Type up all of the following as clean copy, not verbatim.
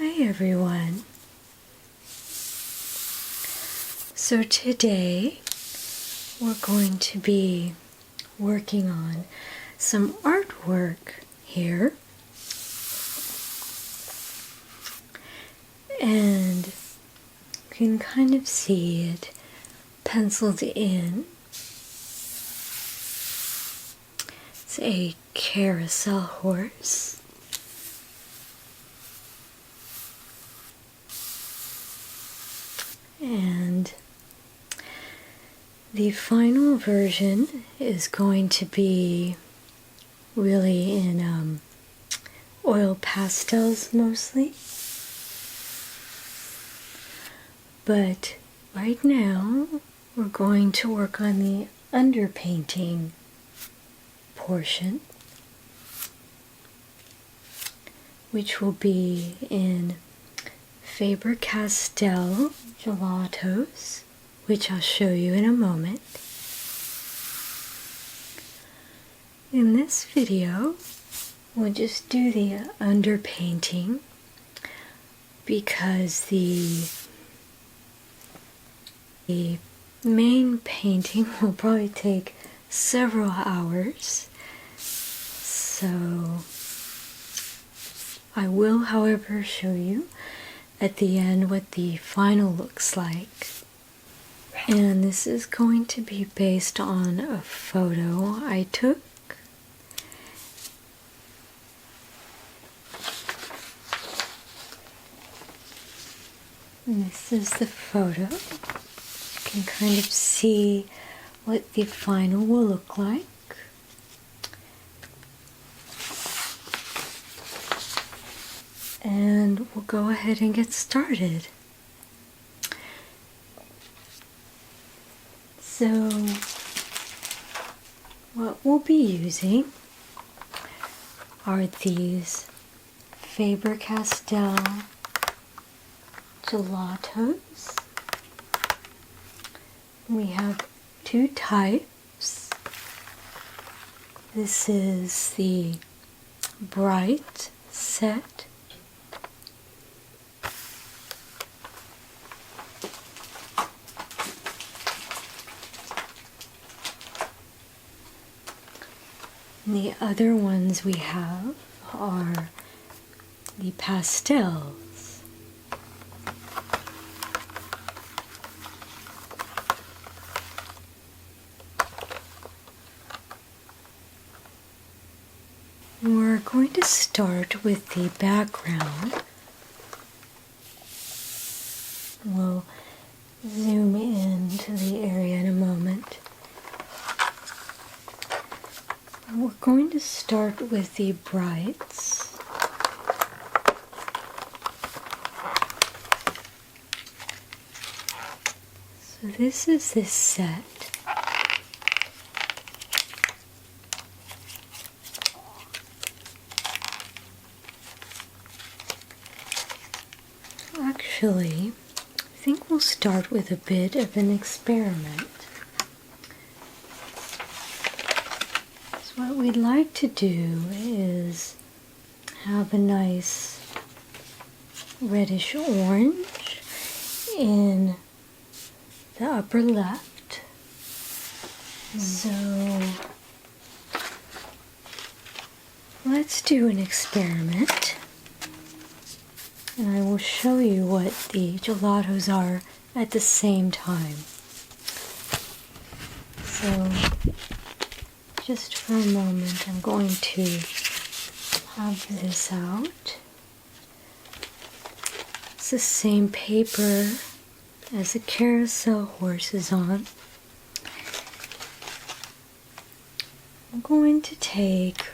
Hi everyone. So today we're going to be working on some artwork here, and you can kind of see it penciled in. It's a carousel horse. And the final version is going to be really in oil pastels mostly. But right now we're going to work on the underpainting portion, which will be in Faber-Castell gelatos, which I'll show you in a moment. In this video, we'll just do the underpainting because the main painting will probably take several hours. So I will, however, show you at the end what the final looks like. And this is going to be based on a photo I took. And this is the photo. You can kind of see what the final will look like. And we'll go ahead and get started. So, what we'll be using are these Faber-Castell gelatos. We have two types. This is the bright set, and the other ones we have are the pastels. We're going to start with the background. We'll zoom into the area in a moment. We're going to start with the brights. So this is this set. Actually, I think we'll start with a bit of an experiment. So what we'd like to do is have a nice reddish orange in the upper left. So let's do an experiment. And I will show you what the gelatos are at the same time. So, just for a moment, I'm going to have this out. It's the same paper as the carousel horse is on. I'm going to take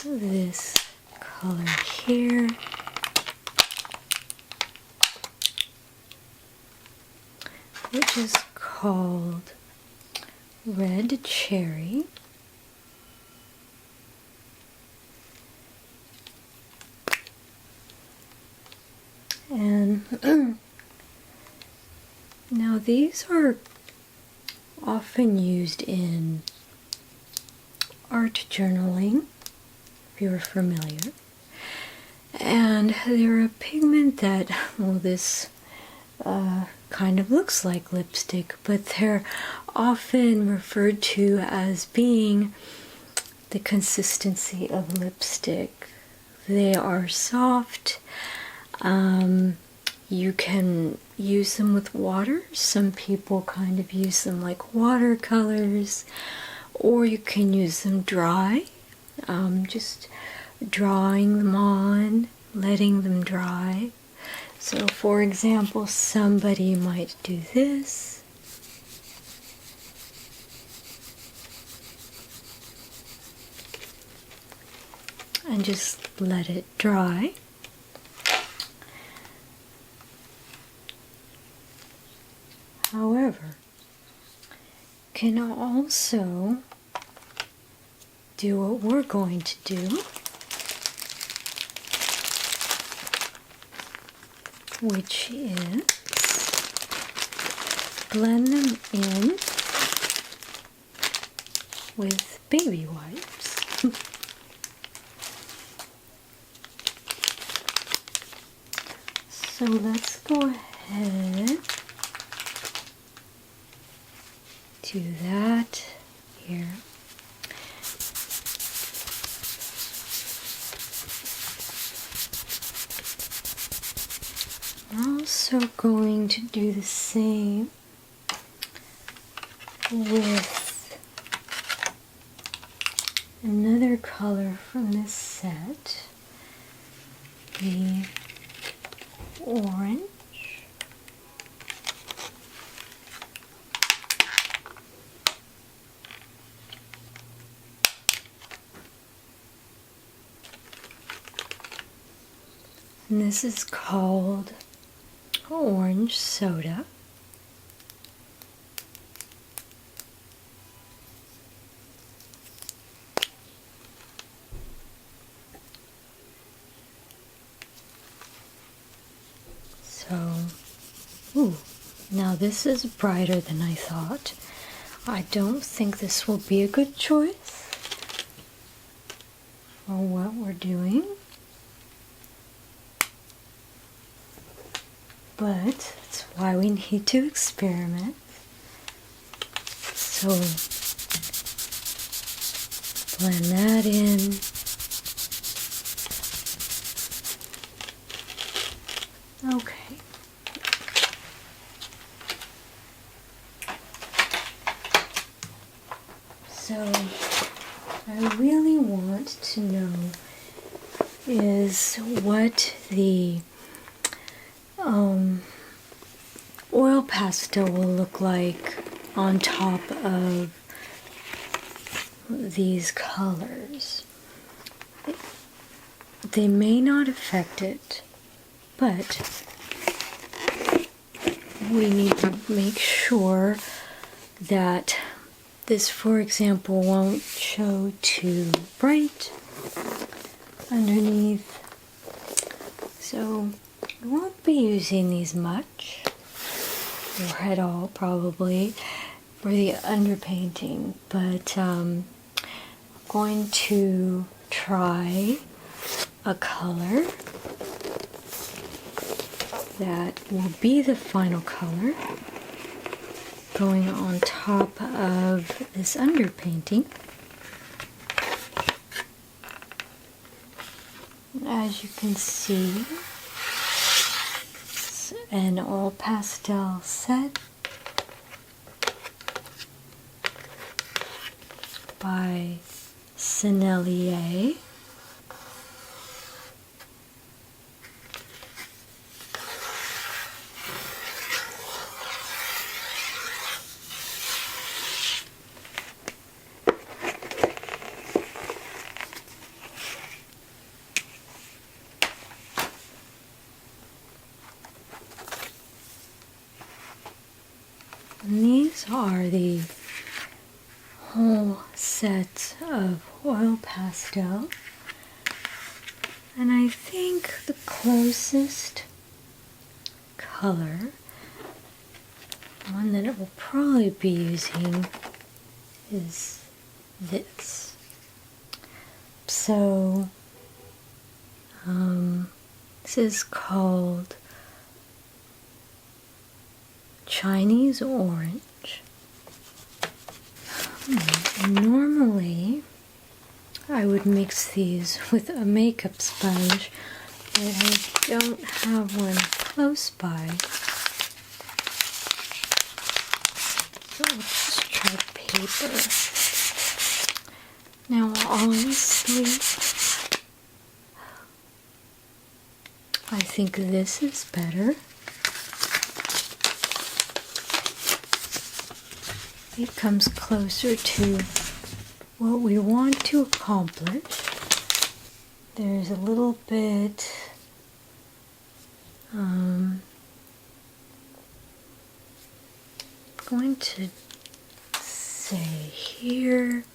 this color here, which is called Red Cherry. And now these are often used in art journaling, if you're familiar. And they're a pigment that, well, this kind of looks like lipstick, but they're often referred to as being the consistency of lipstick. They are soft. You can use them with water. Some people kind of use them like watercolors, or you can use them dry, just drawing them on, letting them dry. So for example, somebody might do this. And just let it dry. However, can also do what we're going to do, which is blend them in with baby wipes. So let's go ahead, do that here. I'm also going to do the same with another color from this set, the orange. And this is called orange soda. So, now this is brighter than I thought. I don't think this will be a good choice for what we're doing. But that's why we need to experiment. So blend that in. Okay. So I really want to know is what the oil pastel will look like on top of these colors. They may not affect it, but we need to make sure that this, for example, won't show too bright underneath. So we won't be using these much, or at all probably, for the underpainting, but I'm going to try a color that will be the final color going on top of this underpainting. As you can see, it's an all pastel set by Sennelier. And these are the whole set of oil pastel, and I think the closest color, one that it will probably be using, is this. So This is called Chinese orange. Normally, I would mix these with a makeup sponge, but I don't have one close by. So I'll just try paper. Now, honestly, I think this is better. It comes closer to what we want to accomplish. There's a little bit going to say here,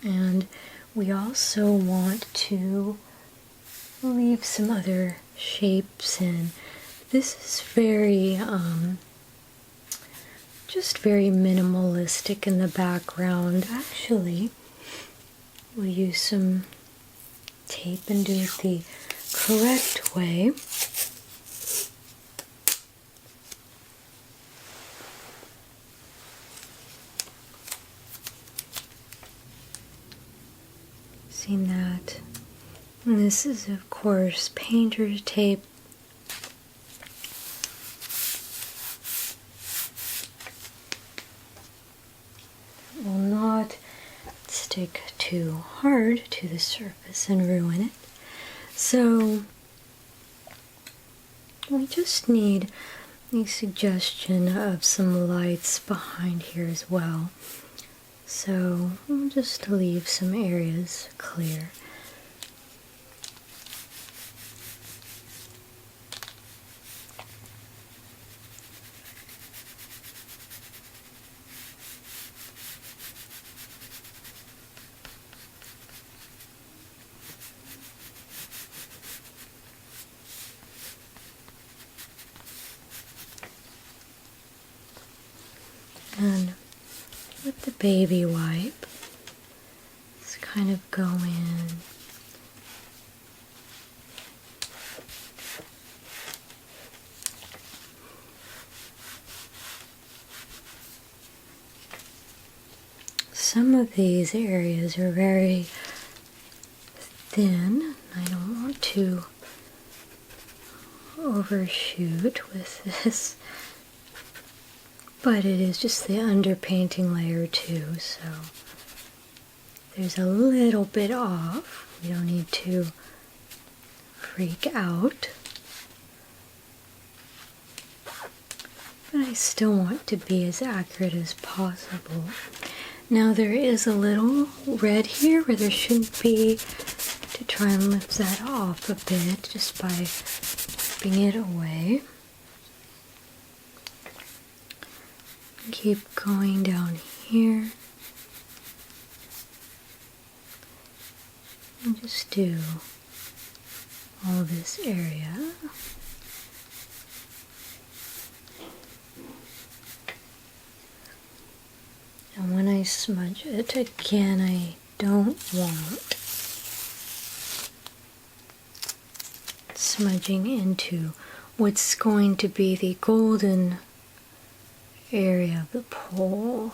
and we also want to leave some other shapes in. This is very just very minimalistic in the background. Actually, we'll use some tape and do it the correct way. Seen that? And this is, of course, painter's tape. It will not stick too hard to the surface and ruin it. So we just need a suggestion of some lights behind here as well. So we'll just leave some areas clear. And with the baby wipe, let's kind of go in some of these areas are very thin. I don't want to overshoot with this. But it is just the underpainting layer too, so there's a little bit off. We don't need to freak out. But I still want to be as accurate as possible. Now there is a little red here where there shouldn't be, to try and lift that off a bit just by wiping it away. Keep going down here and just do all this area. And when I smudge it again, I don't want smudging into what's going to be the golden area of the pole.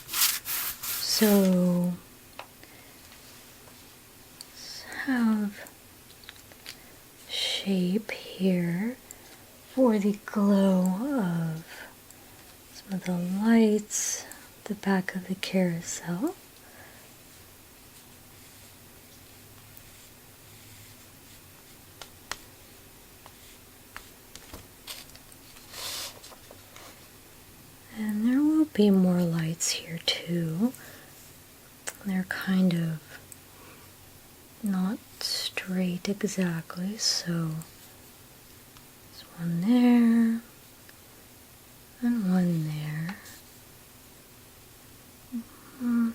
So let's have shape here for the glow of some of the lights, the back of the carousel. And there will be more lights here too. They're kind of not straight exactly, so there's one there and one there. Maybe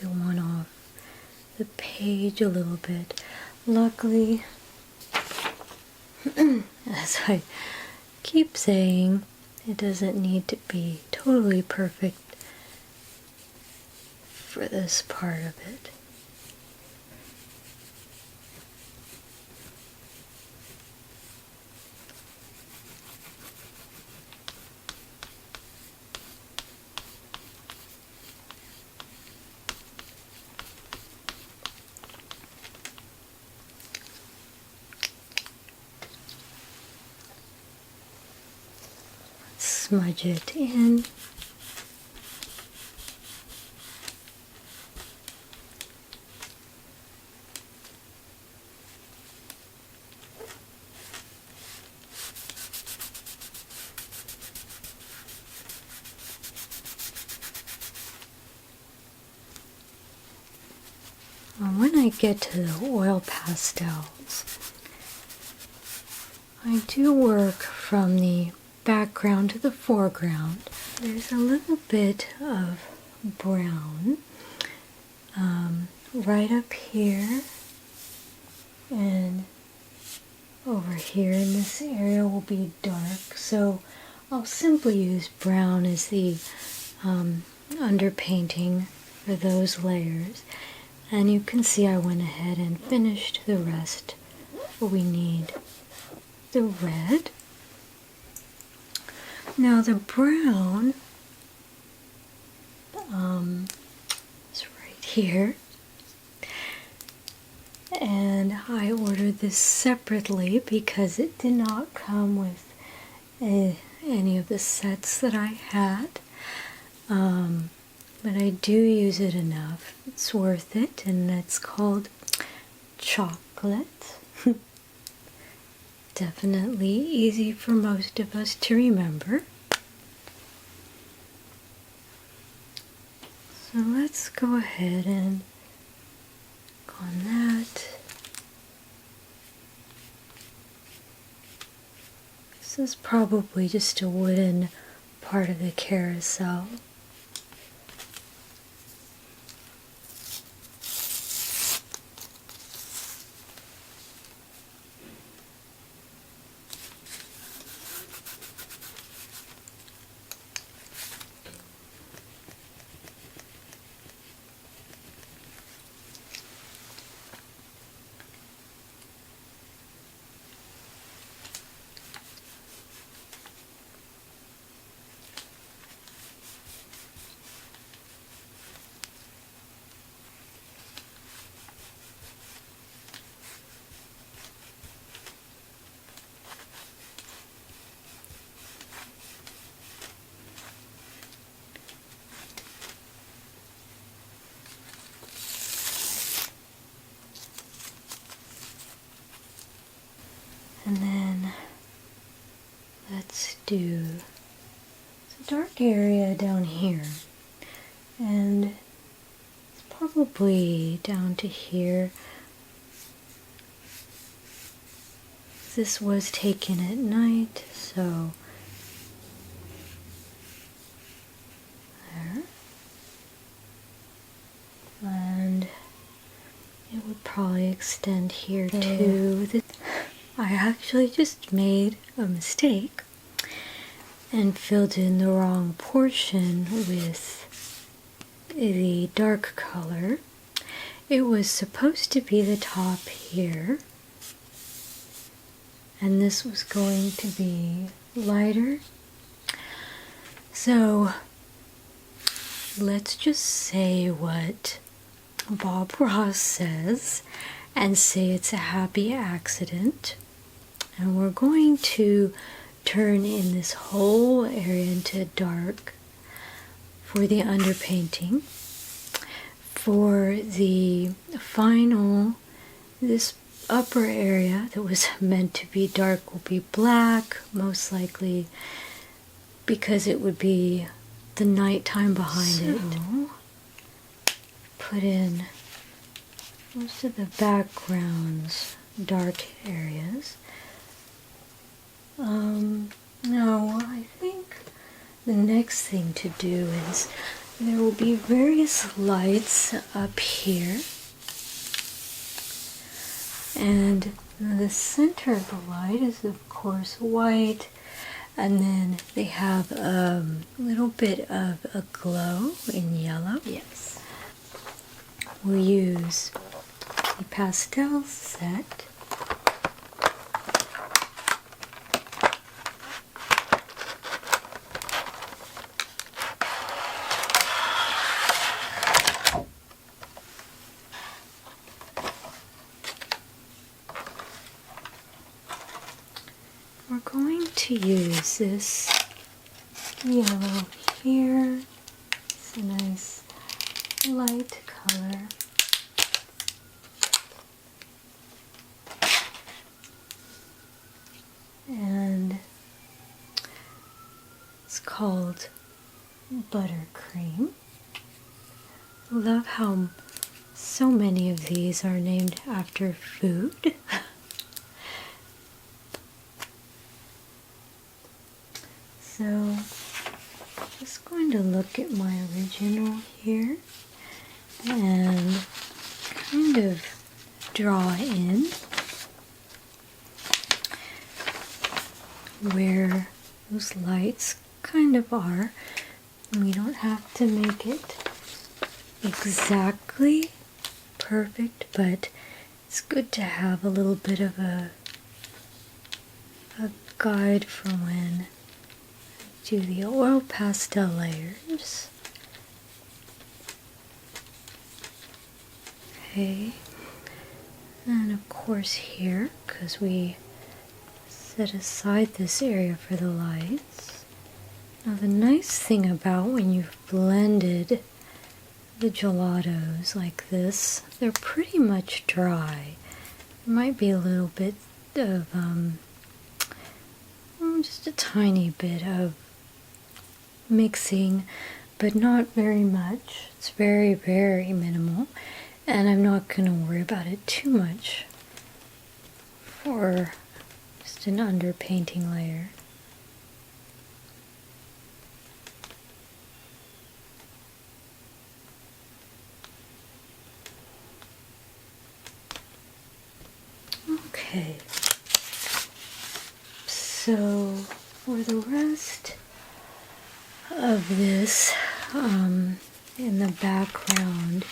one off the page a little bit. Luckily, as I keep saying, it doesn't need to be totally perfect for this part of it. smudge it in. When I get to the oil pastels, I do work from the background to the foreground. There's a little bit of brown right up here, and over here in this area will be dark, so I'll simply use brown as the underpainting for those layers. And you can see I went ahead and finished the rest. We need the red. Now the brown is right here. And I ordered this separately because it did not come with any of the sets that I had. But I do use it enough. It's worth it, and it's called chocolate. Definitely easy for most of us to remember. So let's go ahead and go on that. This is probably just a wooden part of the carousel. And then let's do a dark area down here. And it's probably down to here. This was taken at night, so there. And it would probably extend here too. I actually just made a mistake and filled in the wrong portion with the dark color. It was supposed to be the top here, and this was going to be lighter. So let's just say what Bob Ross says and say it's a happy accident. And we're going to turn in this whole area into dark for the underpainting. For the final, this upper area that was meant to be dark will be black, most likely because it would be the nighttime behind it. Put in most of the background's dark areas. Now, I think the next thing to do is there will be various lights up here. And the center of the light is, of course, white. And then they have a little bit of a glow in yellow. Yes. We'll use the pastel set. We're going to use this yellow here. It's a nice light color. And it's called buttercream. I love how so many of these are named after food. So, just going to look at my original here and kind of draw in where those lights kind of are. We don't have to make it exactly perfect, but it's good to have a little bit of a guide for when I do the oil pastel layers. Okay, and of course here, because we set aside this area for the lights. Now the nice thing about when you've blended the gelatos like this, they're pretty much dry. There might be a little bit of, just a tiny bit of mixing, but not very much. It's very, very minimal, and I'm not going to worry about it too much for just an underpainting layer. Okay, so for the rest of this, in the background,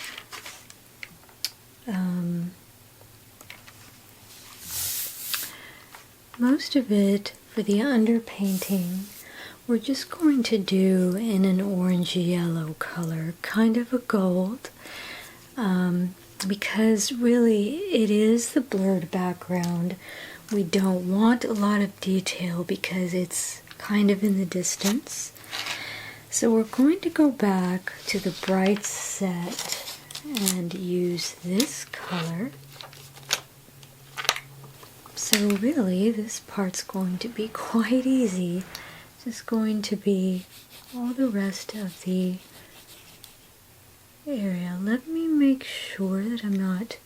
most of it for the underpainting, we're just going to do in an orangey yellow color, kind of a gold. Because really it is the blurred background. We don't want a lot of detail because it's kind of in the distance. So we're going to go back to the bright set and use this color. So really this part's going to be quite easy. It's just going to be all the rest of the area. Let me make sure that I'm not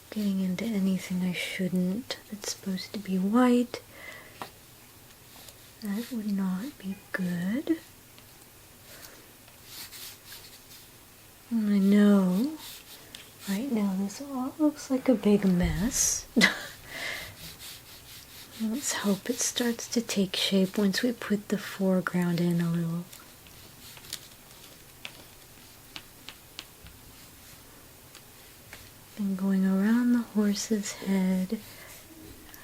getting into anything I shouldn't. It's supposed to be white. That would not be good. And I know right now this all looks like a big mess. Let's hope it starts to take shape once we put the foreground in a little. And going around the horse's head,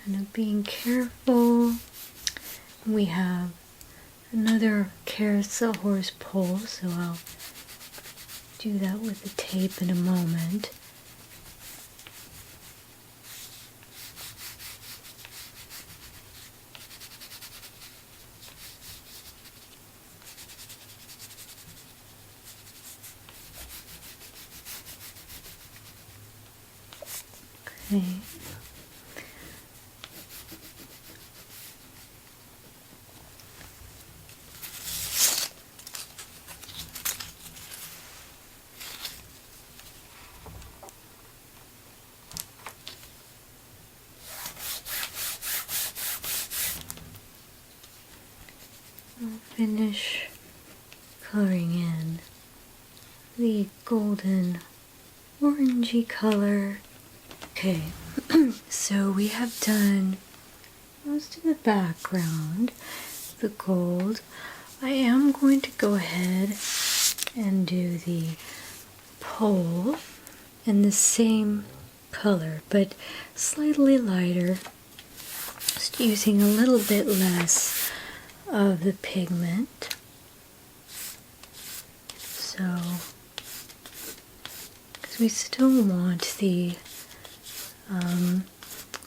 kind of being careful. We have another carousel horse pole, so I'll do that with the tape in a moment. Okay. I'll finish coloring in the golden orangey color. Okay, so we have done most of the background, the gold. I am going to go ahead and do the pole in the same color, but slightly lighter, just using a little bit less of the pigment. So, because we still want the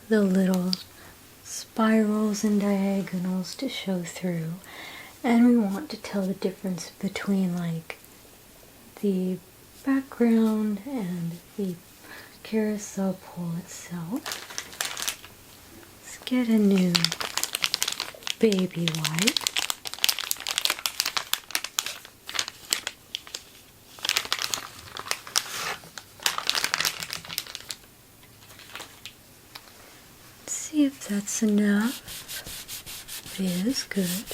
little spirals and diagonals to show through, and we want to tell the difference between like the background and the carousel pole itself. Let's get a new baby white. See if that's enough. It is good.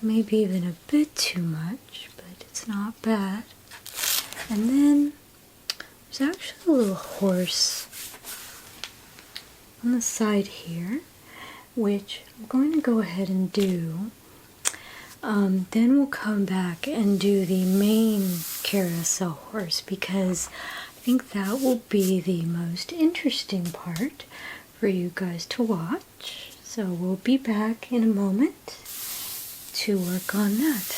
Maybe even a bit too much, but it's not bad. And then there's actually a little horse on the side here, which I'm going to go ahead and do. Then we'll come back and do the main carousel horse, because I think that will be the most interesting part for you guys to watch. So we'll be back in a moment to work on that.